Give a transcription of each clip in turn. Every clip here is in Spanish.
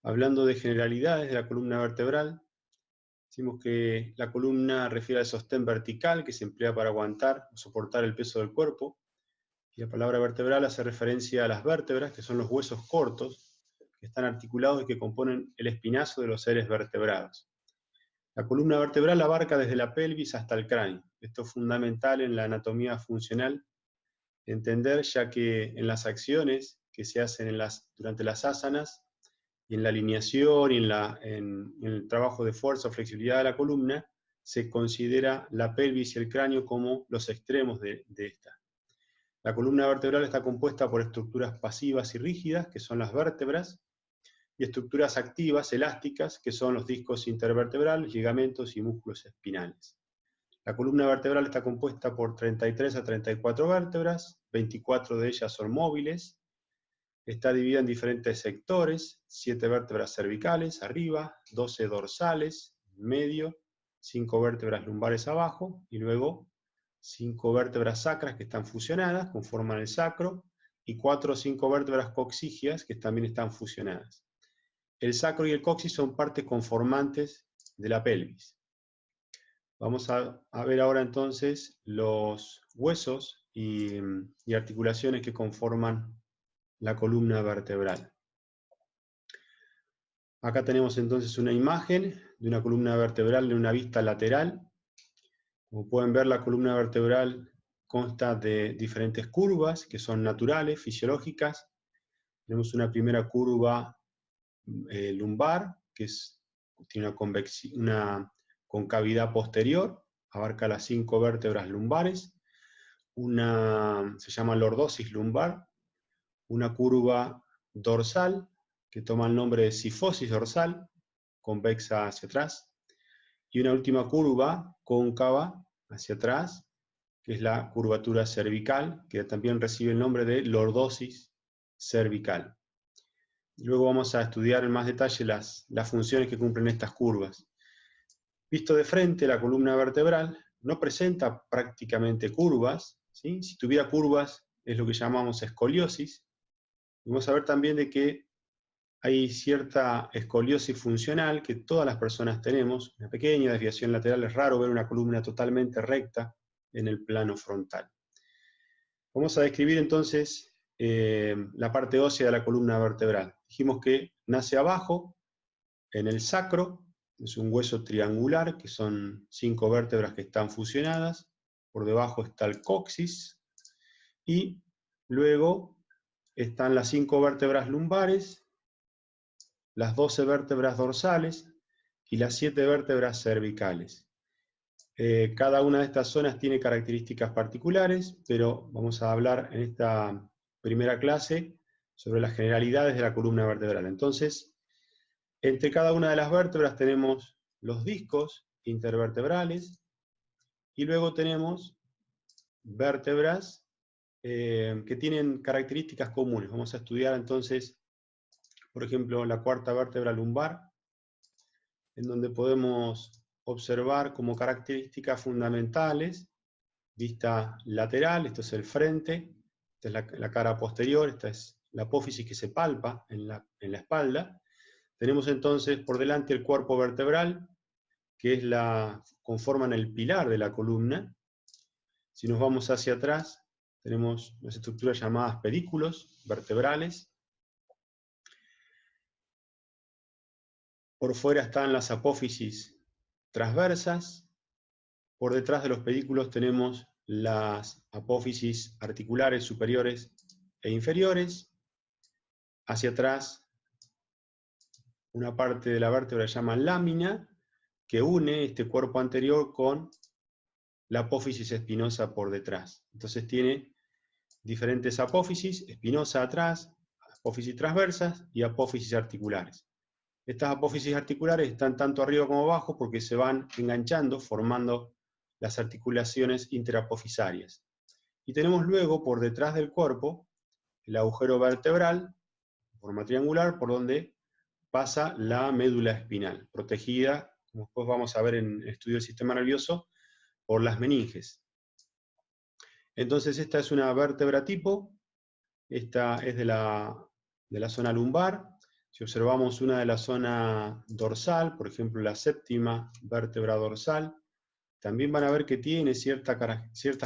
Hablando de generalidades de la columna vertebral, decimos que la columna refiere al sostén vertical que se emplea para aguantar o soportar el peso del cuerpo, y la palabra vertebral hace referencia a las vértebras, que son los huesos cortos, que están articulados y que componen el espinazo de los seres vertebrados. La columna vertebral abarca desde la pelvis hasta el cráneo. Esto es fundamental en la anatomía funcional entender, ya que en las acciones que se hacen durante las asanas, y en la alineación y en el trabajo de fuerza o flexibilidad de la columna, se considera la pelvis y el cráneo como los extremos de esta. La columna vertebral está compuesta por estructuras pasivas y rígidas, que son las vértebras, y estructuras activas, elásticas, que son los discos intervertebrales, ligamentos y músculos espinales. La columna vertebral está compuesta por 33 a 34 vértebras, 24 de ellas son móviles. Está dividida en diferentes sectores: 7 vértebras cervicales arriba, 12 dorsales en medio, 5 vértebras lumbares abajo, y luego 5 vértebras sacras que están fusionadas, conforman el sacro, y 4 o 5 vértebras coxígeas que también están fusionadas. El sacro y el coxis son partes conformantes de la pelvis. Vamos a ver ahora entonces los huesos y articulaciones que conforman la columna vertebral. Acá tenemos entonces una imagen de una columna vertebral en una vista lateral. Como pueden ver, la columna vertebral consta de diferentes curvas que son naturales, fisiológicas. Tenemos una primera curva lumbar, que tiene una concavidad posterior, abarca las 5 vértebras lumbares. Se llama lordosis lumbar. Una curva dorsal, que toma el nombre de sifosis dorsal, convexa hacia atrás. Y una última curva cóncava hacia atrás, que es la curvatura cervical, que también recibe el nombre de lordosis cervical. Luego vamos a estudiar en más detalle las funciones que cumplen estas curvas. Visto de frente, la columna vertebral no presenta prácticamente curvas, ¿sí? Si tuviera curvas es lo que llamamos escoliosis. Vamos a ver también de que hay cierta escoliosis funcional que todas las personas tenemos, una pequeña desviación lateral. Es raro ver una columna totalmente recta en el plano frontal. Vamos a describir entonces la parte ósea de la columna vertebral. Dijimos que nace abajo, en el sacro, es un hueso triangular, que son 5 vértebras que están fusionadas. Por debajo está el coxis, y luego están las 5 vértebras lumbares, las 12 vértebras dorsales y las 7 vértebras cervicales. Cada una de estas zonas tiene características particulares, pero vamos a hablar en esta primera clase sobre las generalidades de la columna vertebral. Entonces, entre cada una de las vértebras tenemos los discos intervertebrales, y luego tenemos vértebras que tienen características comunes. Vamos a estudiar entonces, por ejemplo, la cuarta vértebra lumbar, en donde podemos observar como características fundamentales: vista lateral, esto es el frente, esta es la cara posterior, esta es la apófisis que se palpa en la espalda. Tenemos entonces por delante el cuerpo vertebral, que conforman el pilar de la columna. Si nos vamos hacia atrás, tenemos las estructuras llamadas pedículos vertebrales. Por fuera están las apófisis transversas. Por detrás de los pedículos tenemos las apófisis articulares superiores e inferiores. Hacia atrás, una parte de la vértebra se llama lámina, que une este cuerpo anterior con la apófisis espinosa por detrás. Entonces tiene diferentes apófisis: espinosa atrás, apófisis transversas y apófisis articulares. Estas apófisis articulares están tanto arriba como abajo porque se van enganchando, formando las articulaciones interapofisarias. Y tenemos luego, por detrás del cuerpo, el agujero vertebral, de forma triangular, por donde pasa la médula espinal, protegida, como después vamos a ver en el estudio del sistema nervioso, por las meninges. Entonces esta es una vértebra tipo, esta es de la zona lumbar. Si observamos una de la zona dorsal, por ejemplo la séptima vértebra dorsal, también van a ver que tiene ciertas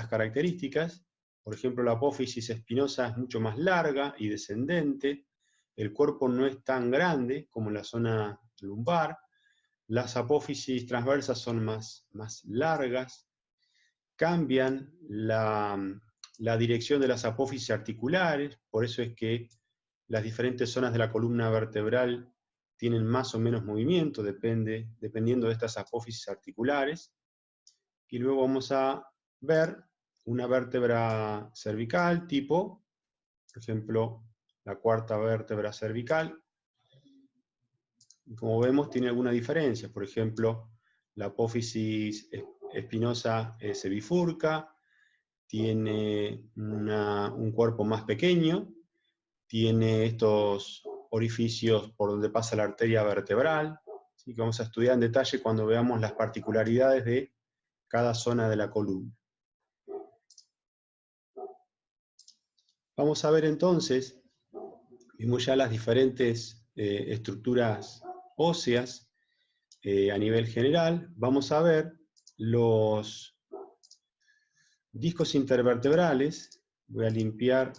características. Por ejemplo, la apófisis espinosa es mucho más larga y descendente, el cuerpo no es tan grande como en la zona lumbar, las apófisis transversas son más largas, cambian la dirección de las apófisis articulares, por eso es que las diferentes zonas de la columna vertebral tienen más o menos movimiento, dependiendo de estas apófisis articulares. Y luego vamos a ver una vértebra cervical tipo, por ejemplo, la cuarta vértebra cervical. Y como vemos, tiene alguna diferencia. Por ejemplo, la apófisis espinosa se bifurca, tiene un cuerpo más pequeño, tiene estos orificios por donde pasa la arteria vertebral, ¿sí? Que vamos a estudiar en detalle cuando veamos las particularidades de cada zona de la columna. Vamos a ver entonces, vimos ya las diferentes estructuras óseas a nivel general. Vamos a ver los discos intervertebrales. Voy a limpiar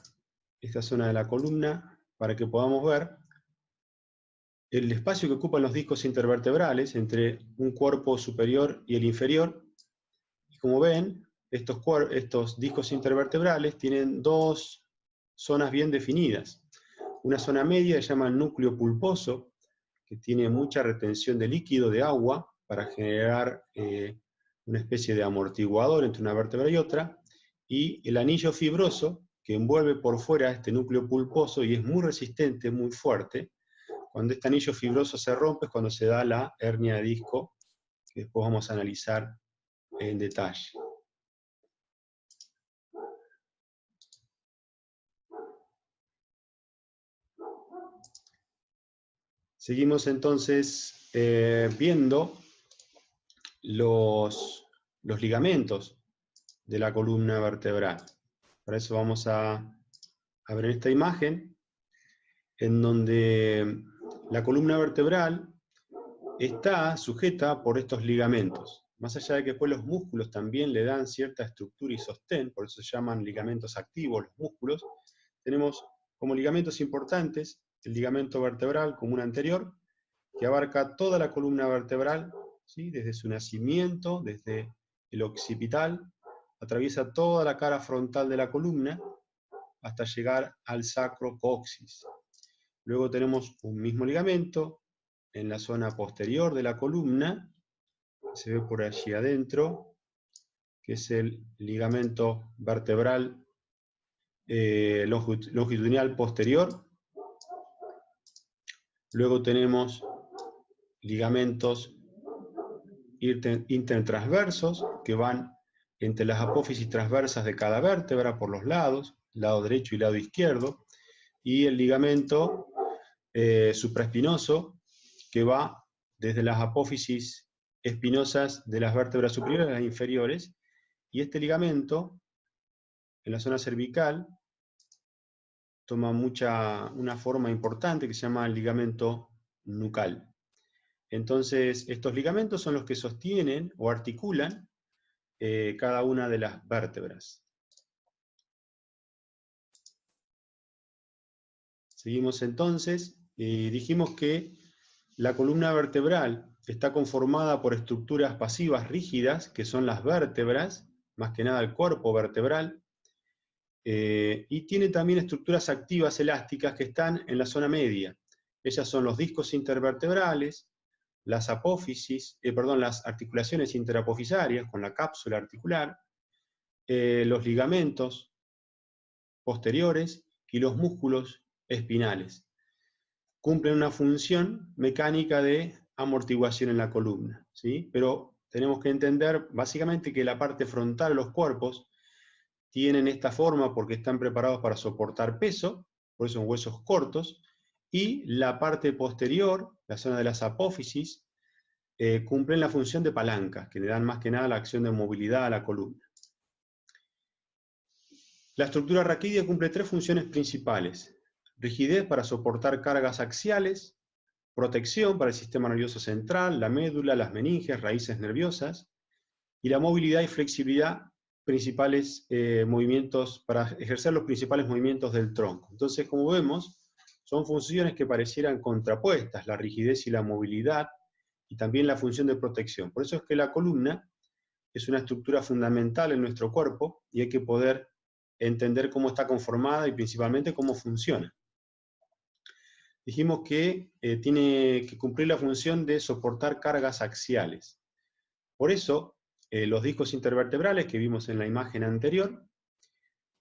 esta zona de la columna para que podamos ver el espacio que ocupan los discos intervertebrales entre un cuerpo superior y el inferior. Y como ven, estos discos intervertebrales tienen dos zonas bien definidas. Una zona media se llama núcleo pulposo, que tiene mucha retención de líquido, de agua, para generar una especie de amortiguador entre una vértebra y otra, y el anillo fibroso, que envuelve por fuera este núcleo pulposo y es muy resistente, muy fuerte. Cuando este anillo fibroso se rompe es cuando se da la hernia de disco, que después vamos a analizar en detalle. Seguimos entonces viendo los ligamentos de la columna vertebral. Para eso vamos a ver esta imagen, en donde la columna vertebral está sujeta por estos ligamentos. Más allá de que después los músculos también le dan cierta estructura y sostén, por eso se llaman ligamentos activos los músculos, tenemos como ligamentos importantes el ligamento vertebral común anterior, que abarca toda la columna vertebral, ¿sí? Desde su nacimiento, desde el occipital, atraviesa toda la cara frontal de la columna hasta llegar al sacrocoxis. Luego tenemos un mismo ligamento en la zona posterior de la columna, que se ve por allí adentro, que es el ligamento vertebral longitudinal posterior. Luego tenemos ligamentos intertransversos que van entre las apófisis transversas de cada vértebra por los lados, lado derecho y lado izquierdo, y el ligamento supraespinoso que va desde las apófisis espinosas de las vértebras superiores a las inferiores, y este ligamento en la zona cervical toma una forma importante que se llama el ligamento nucal. Entonces, estos ligamentos son los que sostienen o articulan cada una de las vértebras. Seguimos entonces, dijimos que la columna vertebral está conformada por estructuras pasivas rígidas, que son las vértebras, más que nada el cuerpo vertebral, y tiene también estructuras activas elásticas que están en la zona media. Ellas son los discos intervertebrales, las apófisis, las articulaciones interapofisarias con la cápsula articular, los ligamentos posteriores y los músculos espinales. Cumplen una función mecánica de amortiguación en la columna, ¿sí? Pero tenemos que entender básicamente que la parte frontal de los cuerpos tienen esta forma porque están preparados para soportar peso, por eso son huesos cortos, y la parte posterior, la zona de las apófisis, cumplen la función de palancas, que le dan más que nada la acción de movilidad a la columna. La estructura raquídea cumple tres funciones principales: rigidez para soportar cargas axiales, protección para el sistema nervioso central, la médula, las meninges, raíces nerviosas, y la movilidad y flexibilidad, principales movimientos, para ejercer los principales movimientos del tronco. Entonces, como vemos, son funciones que parecieran contrapuestas, la rigidez y la movilidad, y también la función de protección. Por eso es que la columna es una estructura fundamental en nuestro cuerpo, y hay que poder entender cómo está conformada y principalmente cómo funciona. Dijimos que tiene que cumplir la función de soportar cargas axiales. Por eso, los discos intervertebrales que vimos en la imagen anterior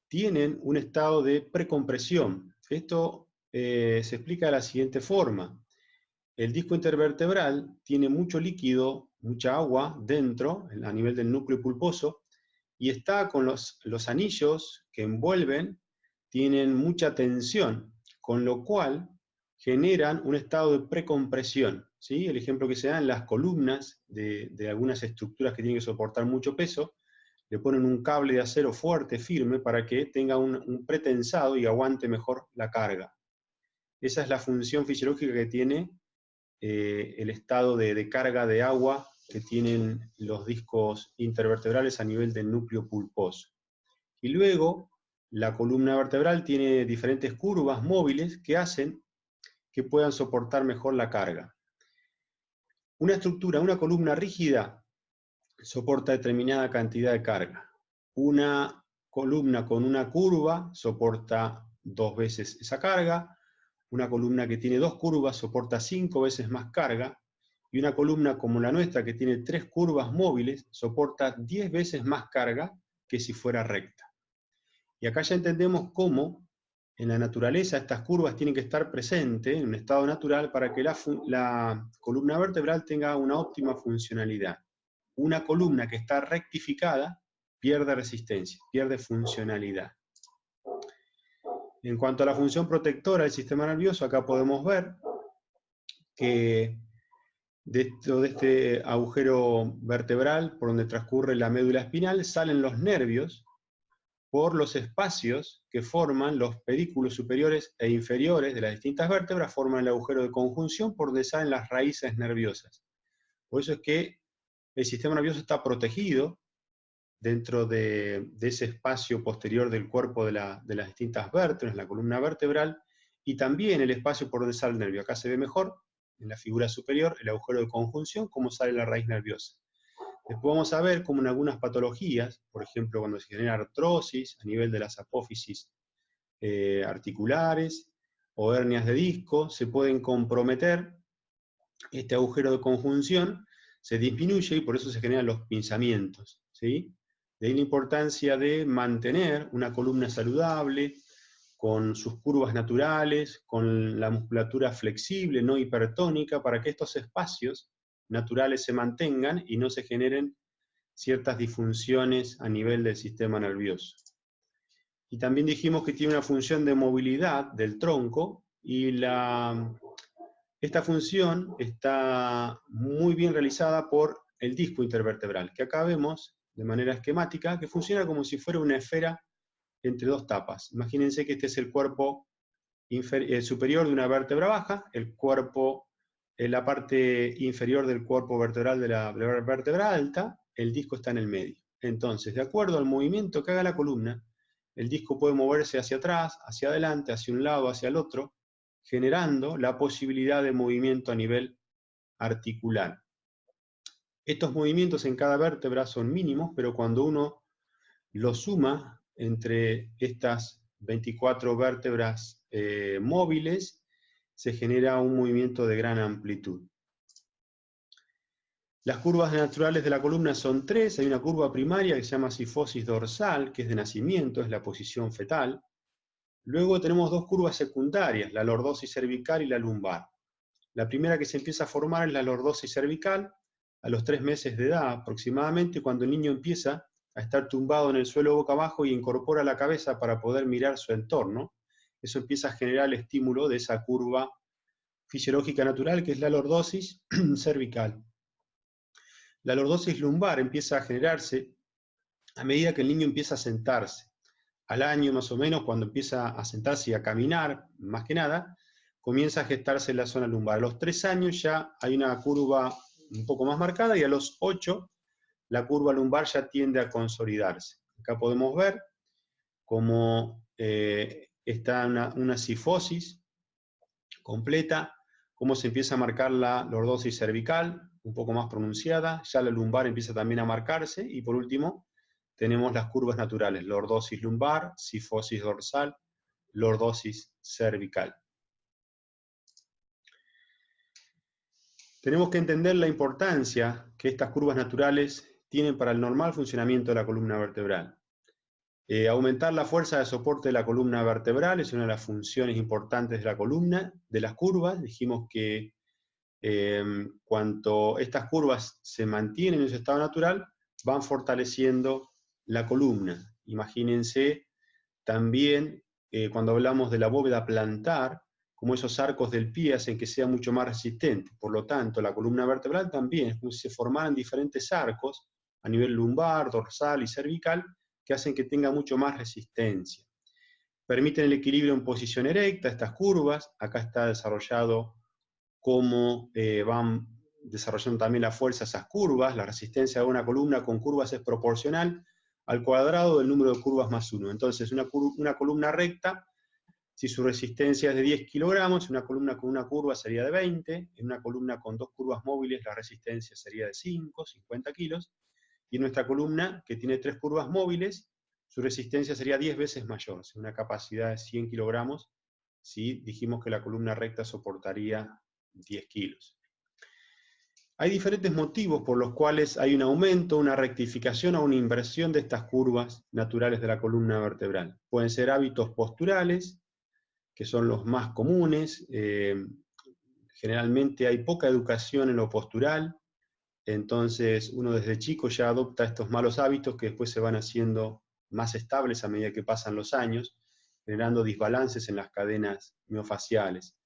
tienen un estado de precompresión. Esto se explica de la siguiente forma. El disco intervertebral tiene mucho líquido, mucha agua dentro, a nivel del núcleo pulposo, y está con los anillos que envuelven, tienen mucha tensión, con lo cual generan un estado de precompresión, ¿sí? El ejemplo que se da en las columnas de algunas estructuras que tienen que soportar mucho peso, le ponen un cable de acero fuerte, firme, para que tenga un pretensado y aguante mejor la carga. Esa es la función fisiológica que tiene el estado de carga de agua que tienen los discos intervertebrales a nivel del núcleo pulposo. Y luego, la columna vertebral tiene diferentes curvas móviles que hacen que puedan soportar mejor la carga. Una estructura, una columna rígida, soporta determinada cantidad de carga. Una columna con una curva soporta 2 veces esa carga. Una columna que tiene 2 curvas soporta 5 veces más carga. Y una columna como la nuestra, que tiene 3 curvas móviles, soporta 10 veces más carga que si fuera recta. Y acá ya entendemos cómo en la naturaleza estas curvas tienen que estar presentes en un estado natural para que la columna vertebral tenga una óptima funcionalidad. Una columna que está rectificada pierde resistencia, pierde funcionalidad. En cuanto a la función protectora del sistema nervioso, acá podemos ver que de este agujero vertebral por donde transcurre la médula espinal salen los nervios por los espacios que forman los pedículos superiores e inferiores de las distintas vértebras, forman el agujero de conjunción por donde salen las raíces nerviosas. Por eso es que el sistema nervioso está protegido dentro de ese espacio posterior del cuerpo de las distintas vértebras, la columna vertebral, y también el espacio por donde sale el nervio. Acá se ve mejor, en la figura superior, el agujero de conjunción, cómo sale la raíz nerviosa. Después vamos a ver cómo en algunas patologías, por ejemplo cuando se genera artrosis a nivel de las apófisis articulares o hernias de disco, se pueden comprometer este agujero de conjunción, se disminuye y por eso se generan los pinzamientos, ¿sí? De ahí la importancia de mantener una columna saludable, con sus curvas naturales, con la musculatura flexible, no hipertónica, para que estos espacios naturales se mantengan y no se generen ciertas disfunciones a nivel del sistema nervioso. Y también dijimos que tiene una función de movilidad del tronco, y esta función está muy bien realizada por el disco intervertebral, que acá vemos de manera esquemática, que funciona como si fuera una esfera entre 2 tapas. Imagínense que este es el cuerpo superior de una vértebra baja, la parte inferior del cuerpo vertebral de la vértebra alta, el disco está en el medio. Entonces, de acuerdo al movimiento que haga la columna, el disco puede moverse hacia atrás, hacia adelante, hacia un lado, hacia el otro, generando la posibilidad de movimiento a nivel articular. Estos movimientos en cada vértebra son mínimos, pero cuando uno los suma entre estas 24 vértebras móviles, se genera un movimiento de gran amplitud. Las curvas naturales de la columna son 3, hay una curva primaria que se llama sifosis dorsal, que es de nacimiento, es la posición fetal. Luego tenemos 2 curvas secundarias, la lordosis cervical y la lumbar. La primera que se empieza a formar es la lordosis cervical, a los 3 meses de edad aproximadamente, cuando el niño empieza a estar tumbado en el suelo boca abajo y incorpora la cabeza para poder mirar su entorno. Eso empieza a generar el estímulo de esa curva fisiológica natural que es la lordosis cervical. La lordosis lumbar empieza a generarse a medida que el niño empieza a sentarse. Al año más o menos, cuando empieza a sentarse y a caminar, más que nada, comienza a gestarse la zona lumbar. A los 3 años ya hay una curva un poco más marcada y a los 8 la curva lumbar ya tiende a consolidarse. Acá podemos ver cómo está una cifosis completa, cómo se empieza a marcar la lordosis cervical, un poco más pronunciada, ya la lumbar empieza también a marcarse, y por último tenemos las curvas naturales, lordosis lumbar, cifosis dorsal, lordosis cervical. Tenemos que entender la importancia que estas curvas naturales tienen para el normal funcionamiento de la columna vertebral. Aumentar la fuerza de soporte de la columna vertebral es una de las funciones importantes de la columna, de las curvas. Dijimos que cuanto estas curvas se mantienen en su estado natural, van fortaleciendo la columna. Imagínense también cuando hablamos de la bóveda plantar, como esos arcos del pie hacen que sea mucho más resistente. Por lo tanto, la columna vertebral también es como si se formaran diferentes arcos a nivel lumbar, dorsal y cervical, que hacen que tenga mucho más resistencia. Permiten el equilibrio en posición erecta, estas curvas. Acá está desarrollado cómo van desarrollando también la fuerza esas curvas. La resistencia de una columna con curvas es proporcional al cuadrado del número de curvas más 1. Entonces, una columna recta, si su resistencia es de 10 kilogramos, una columna con una curva sería de 20, en una columna con 2 curvas móviles la resistencia sería de 5, 50 kilos, y en nuestra columna, que tiene 3 curvas móviles, su resistencia sería 10 veces mayor, una capacidad de 100 kilogramos, si dijimos que la columna recta soportaría 10 kilos. Hay diferentes motivos por los cuales hay un aumento, una rectificación o una inversión de estas curvas naturales de la columna vertebral. Pueden ser hábitos posturales, que son los más comunes. Generalmente hay poca educación en lo postural, entonces uno desde chico ya adopta estos malos hábitos que después se van haciendo más estables a medida que pasan los años, generando desbalances en las cadenas miofaciales.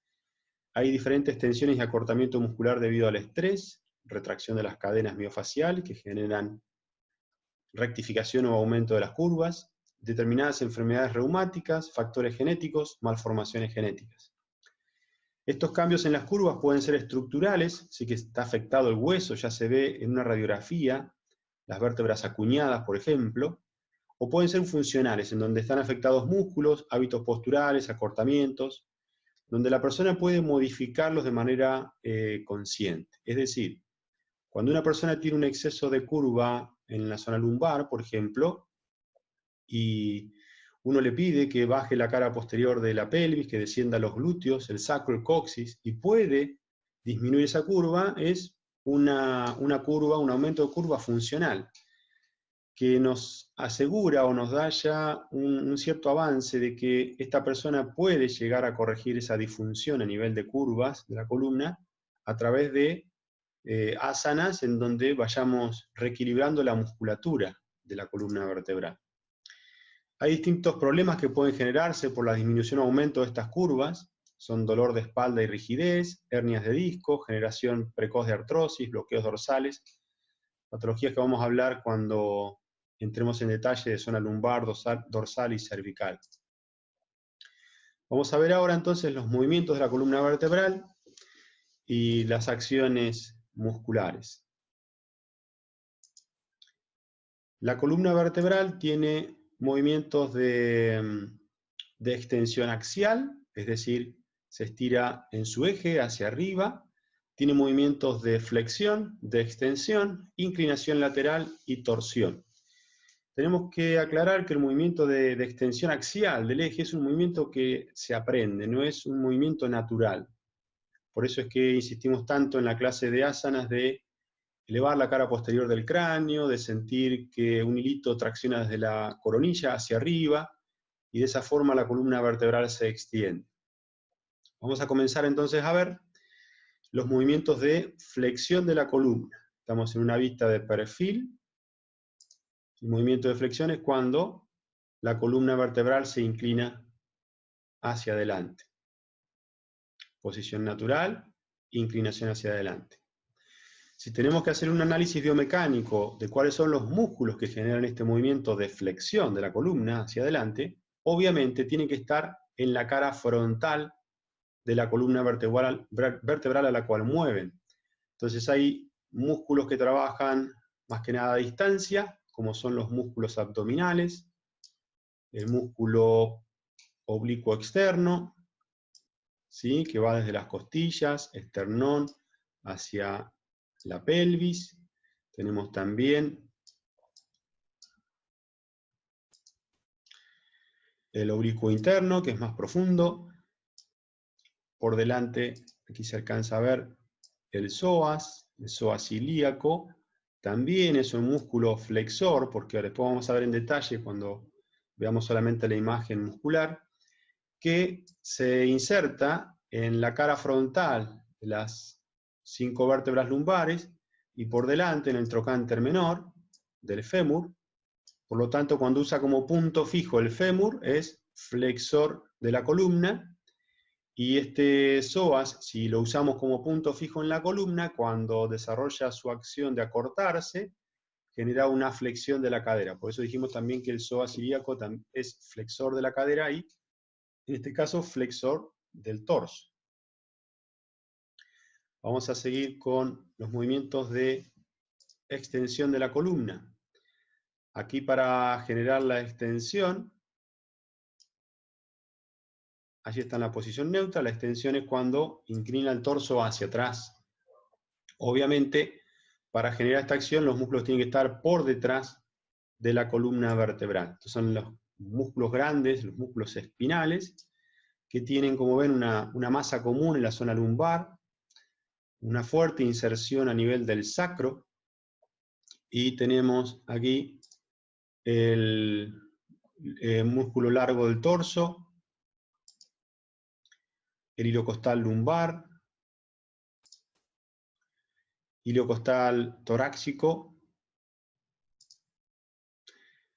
Hay diferentes tensiones y acortamiento muscular debido al estrés, retracción de las cadenas miofaciales que generan rectificación o aumento de las curvas, determinadas enfermedades reumáticas, factores genéticos, malformaciones genéticas. Estos cambios en las curvas pueden ser estructurales, sí que está afectado el hueso, ya se ve en una radiografía, las vértebras acuñadas, por ejemplo, o pueden ser funcionales, en donde están afectados músculos, hábitos posturales, acortamientos, donde la persona puede modificarlos de manera consciente. Es decir, cuando una persona tiene un exceso de curva en la zona lumbar, por ejemplo, y uno le pide que baje la cara posterior de la pelvis, que descienda los glúteos, el sacro, el coxis, y puede disminuir esa curva, es una curva, un aumento de curva funcional, que nos asegura o nos da ya un cierto avance de que esta persona puede llegar a corregir esa disfunción a nivel de curvas de la columna a través de asanas en donde vayamos reequilibrando la musculatura de la columna vertebral. Hay distintos problemas que pueden generarse por la disminución o aumento de estas curvas. Son dolor de espalda y rigidez, hernias de disco, generación precoz de artrosis, bloqueos dorsales, patologías que vamos a hablar cuando entremos en detalle de zona lumbar, dorsal y cervical. Vamos a ver ahora entonces los movimientos de la columna vertebral y las acciones musculares. La columna vertebral tiene movimientos de extensión axial, es decir, se estira en su eje hacia arriba, tiene movimientos de flexión, de extensión, inclinación lateral y torsión. Tenemos que aclarar que el movimiento de extensión axial del eje es un movimiento que se aprende, no es un movimiento natural. Por eso es que insistimos tanto en la clase de asanas de elevar la cara posterior del cráneo, de sentir que un hilito tracciona desde la coronilla hacia arriba, y de esa forma la columna vertebral se extiende. Vamos a comenzar entonces a ver los movimientos de flexión de la columna. Estamos en una vista de perfil. El movimiento de flexión es cuando la columna vertebral se inclina hacia adelante. Posición natural, inclinación hacia adelante. Si tenemos que hacer un análisis biomecánico de cuáles son los músculos que generan este movimiento de flexión de la columna hacia adelante, obviamente tiene que estar en la cara frontal de la columna vertebral a la cual mueven. Entonces hay músculos que trabajan más que nada a distancia, como son los músculos abdominales, el músculo oblicuo externo, ¿sí?, que va desde las costillas, esternón, hacia la pelvis. Tenemos también el oblicuo interno, que es más profundo. Por delante, aquí se alcanza a ver el psoas ilíaco. También es un músculo flexor, porque después vamos a ver en detalle cuando veamos solamente la imagen muscular, que se inserta en la cara frontal de las 5 vértebras lumbares y por delante en el trocánter menor del fémur. Por lo tanto, cuando usa como punto fijo el fémur, es flexor de la columna, y este psoas, si lo usamos como punto fijo en la columna, cuando desarrolla su acción de acortarse, genera una flexión de la cadera. Por eso dijimos también que el psoas ilíaco es flexor de la cadera y, en este caso, flexor del torso. Vamos a seguir con los movimientos de extensión de la columna. Aquí, para generar la extensión, allí está en la posición neutra. La extensión es cuando inclina el torso hacia atrás. Obviamente, para generar esta acción, los músculos tienen que estar por detrás de la columna vertebral. Estos son los músculos grandes, los músculos espinales, que tienen, como ven, una masa común en la zona lumbar, una fuerte inserción a nivel del sacro, y tenemos aquí el músculo largo del torso, el hilo costal lumbar, hilo costal torácico,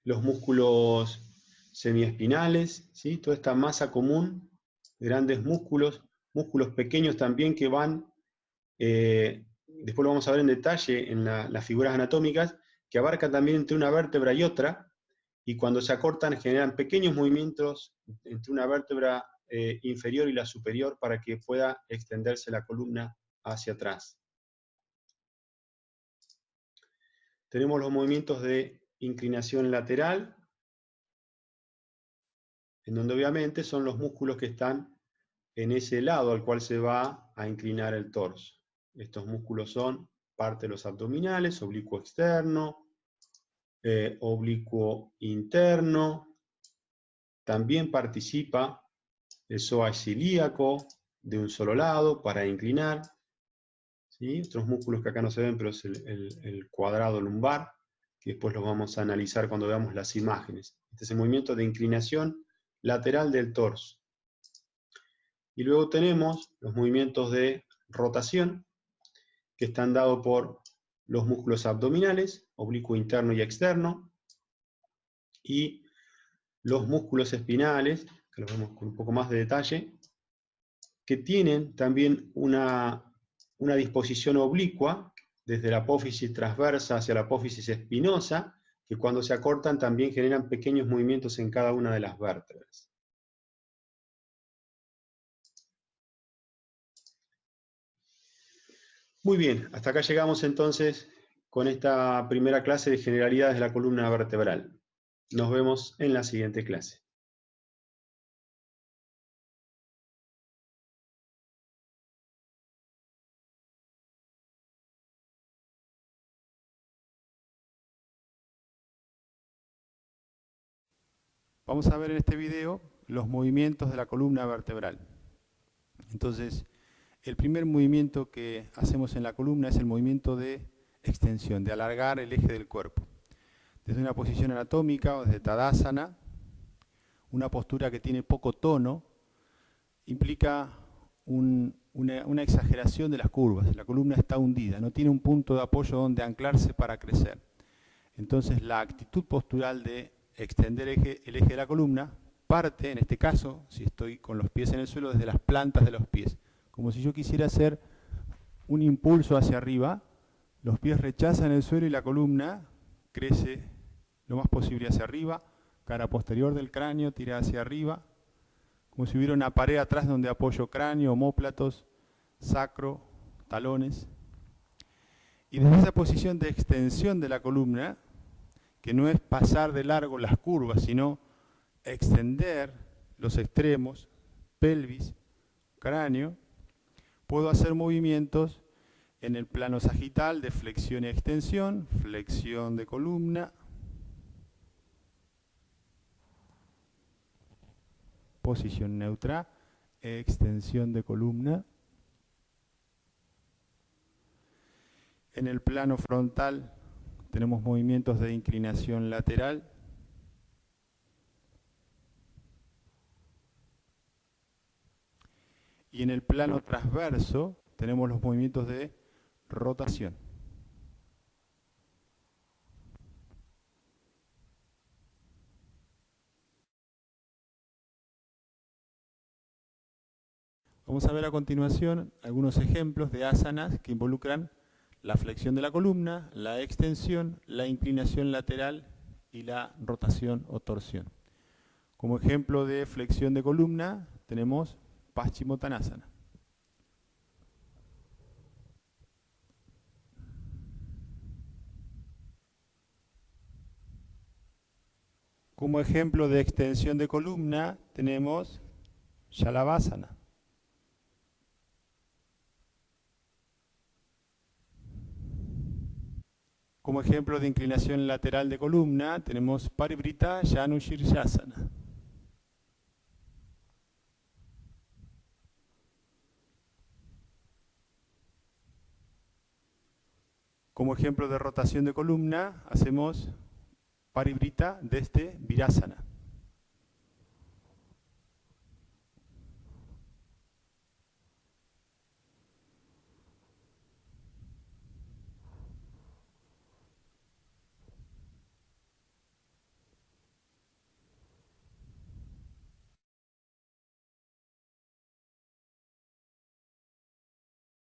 los músculos semiespinales, ¿sí?, toda esta masa común, grandes músculos pequeños también que van, después lo vamos a ver en detalle en las figuras anatómicas, que abarcan también entre una vértebra y otra, y cuando se acortan generan pequeños movimientos entre una vértebra inferior y la superior para que pueda extenderse la columna hacia atrás. Tenemos los movimientos de inclinación lateral, en donde obviamente son los músculos que están en ese lado al cual se va a inclinar el torso. Estos músculos son parte de los abdominales, oblicuo externo, oblicuo interno. También participa el psoas ilíaco de un solo lado para inclinar, ¿sí? Otros músculos que acá no se ven, pero es el cuadrado lumbar, que después los vamos a analizar cuando veamos las imágenes. Este es el movimiento de inclinación lateral del torso. Y luego tenemos los movimientos de rotación, que están dados por los músculos abdominales, oblicuo interno y externo, y los músculos espinales, que los vemos con un poco más de detalle, que tienen también una disposición oblicua, desde la apófisis transversa hacia la apófisis espinosa, que cuando se acortan también generan pequeños movimientos en cada una de las vértebras. Muy bien, hasta acá llegamos entonces con esta primera clase de generalidades de la columna vertebral. Nos vemos en la siguiente clase. Vamos a ver en este video los movimientos de la columna vertebral. Entonces, el primer movimiento que hacemos en la columna es el movimiento de extensión, de alargar el eje del cuerpo. Desde una posición anatómica o desde Tadasana, una postura que tiene poco tono, implica una exageración de las curvas. La columna está hundida, no tiene un punto de apoyo donde anclarse para crecer. Entonces, la actitud postural de extender el eje de la columna parte, en este caso, si estoy con los pies en el suelo, desde las plantas de los pies. Como si yo quisiera hacer un impulso hacia arriba, los pies rechazan el suelo y la columna crece lo más posible hacia arriba, cara posterior del cráneo tira hacia arriba, como si hubiera una pared atrás donde apoyo cráneo, omóplatos, sacro, talones. Y desde esa posición de extensión de la columna, que no es pasar de largo las curvas, sino extender los extremos, pelvis, cráneo, puedo hacer movimientos en el plano sagital de flexión y extensión, flexión de columna, posición neutra, extensión de columna. En el plano frontal tenemos movimientos de inclinación lateral. Y en el plano transverso tenemos los movimientos de rotación. Vamos a ver a continuación algunos ejemplos de asanas que involucran la flexión de la columna, la extensión, la inclinación lateral y la rotación o torsión. Como ejemplo de flexión de columna tenemos Paschimottanasana. Como ejemplo de extensión de columna tenemos Shalabhasana. Como ejemplo de inclinación lateral de columna tenemos Parivrita Janu Shirshasana. Como ejemplo de rotación de columna hacemos Parivrita desde Virasana.